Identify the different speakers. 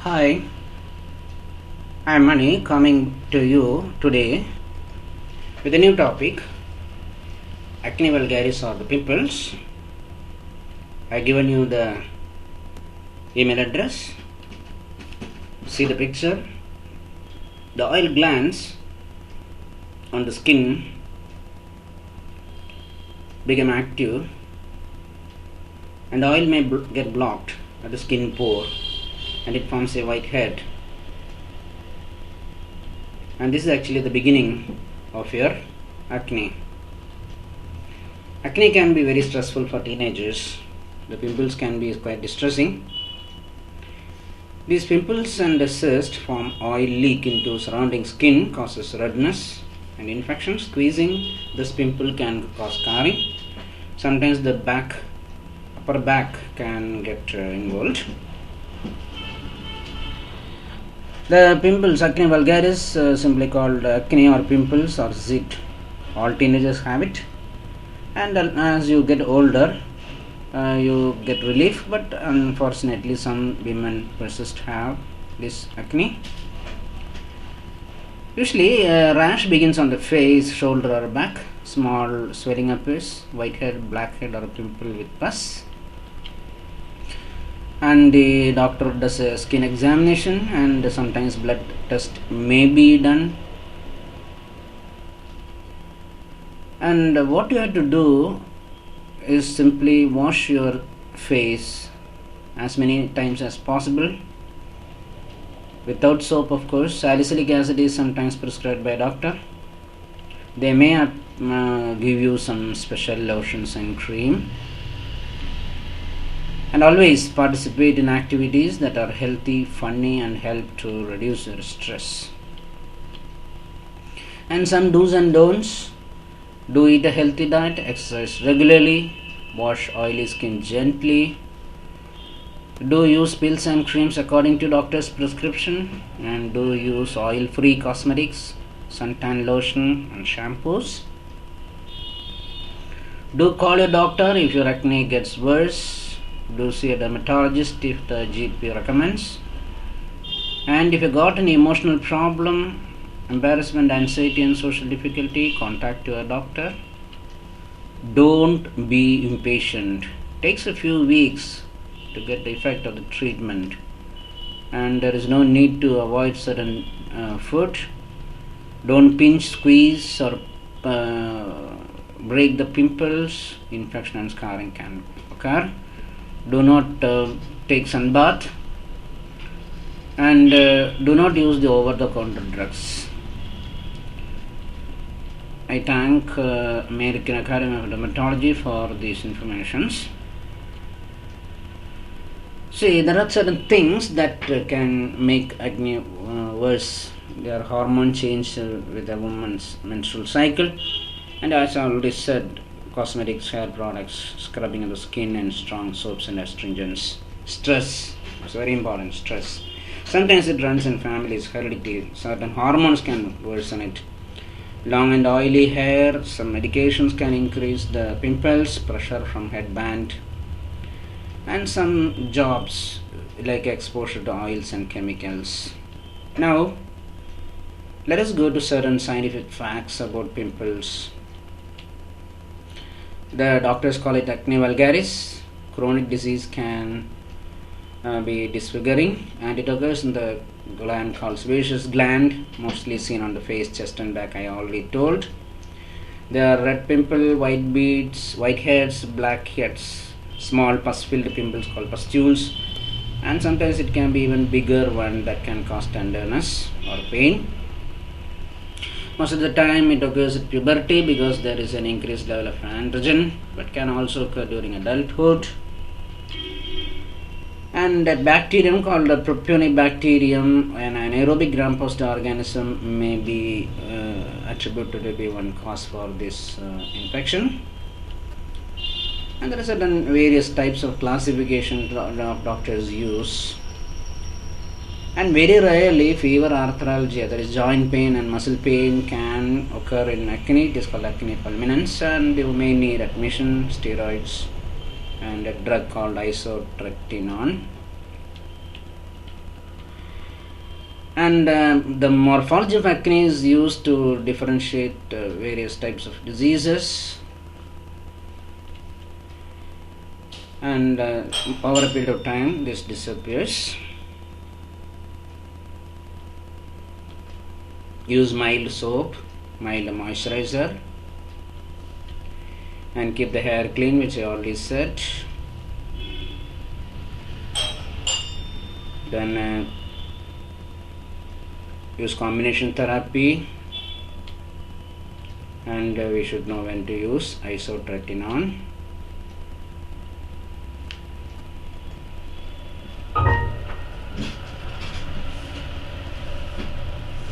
Speaker 1: Hi, I am Mani coming to you today with a new topic, acne vulgaris or the pimples. I have given you the email address. See the picture. The oil glands on the skin become active and the oil may get blocked at the skin pore and it forms a white head. And this is actually the beginning of your acne. Acne can be very stressful for teenagers. The pimples can be quite distressing. These pimples and the cyst form oil leak into surrounding skin, causes redness and infection. Squeezing this pimple can cause scarring. Sometimes the upper back can get involved. The pimples, acne vulgaris, simply called acne or pimples or zit. All teenagers have it, and as you get older, you get relief. But unfortunately, some women persist have this acne. Usually, rash begins on the face, shoulder, or back. Small swelling appears, white head, black head, or a pimple with pus. And the doctor does a skin examination, and sometimes blood test may be done. And what you have to do is simply wash your face as many times as possible without soap, of course. Salicylic acid is sometimes prescribed by a doctor. They may give you some special lotions and cream. And always participate in activities that are healthy, funny, and help to reduce your stress. And some do's and don'ts: do eat a healthy diet, exercise regularly, wash oily skin gently, do use pills and creams according to doctor's prescription, and do use oil-free cosmetics, suntan lotion, and shampoos. Do call your doctor if your acne gets worse. Do see a dermatologist if the GP recommends. And if you got any emotional problem, embarrassment, anxiety, and social difficulty, contact your doctor. Don't be impatient. It takes a few weeks to get the effect of the treatment, and there is no need to avoid certain food. Don't pinch, squeeze, or break the pimples. Infection and scarring can occur. Do not take sunbath, and do not use the over-the-counter drugs. I thank American Academy of Dermatology for these informations. See, there are certain things that can make acne worse. There are hormone change with a woman's menstrual cycle, and as I already said, cosmetics, hair products, scrubbing of the skin, and strong soaps and astringents. Stress is very important. Stress. Sometimes it runs in families, heredity. Certain hormones can worsen it. Long and oily hair, some medications can increase the pimples, pressure from headband, and some jobs like exposure to oils and chemicals. Now, let us go to certain scientific facts about pimples. The doctors call it acne vulgaris. Chronic disease can be disfiguring, and it occurs in the gland called sebaceous gland, mostly seen on the face, chest, and back. I already told. There are red pimple, white beads, white heads, black heads, small pus-filled pimples called pustules, and sometimes it can be even bigger one that can cause tenderness or pain. Most of the time it occurs at puberty because there is an increased level of androgen, but can also occur during adulthood. And a bacterium called the Propionibacterium, an anaerobic gram-positive organism, may be attributed to be one cause for this infection. And there are certain various types of classification doctors use. And very rarely fever, arthralgia, that is joint pain and muscle pain, can occur in acne. It is called acne fulminans, and you may need admission, steroids, and a drug called isotretinoin. And the morphology of acne is used to differentiate various types of diseases, and over a period of time this disappears. Use mild soap, mild moisturizer, and keep the hair clean, which I already said. Then use combination therapy, and we should know when to use isotretinoin.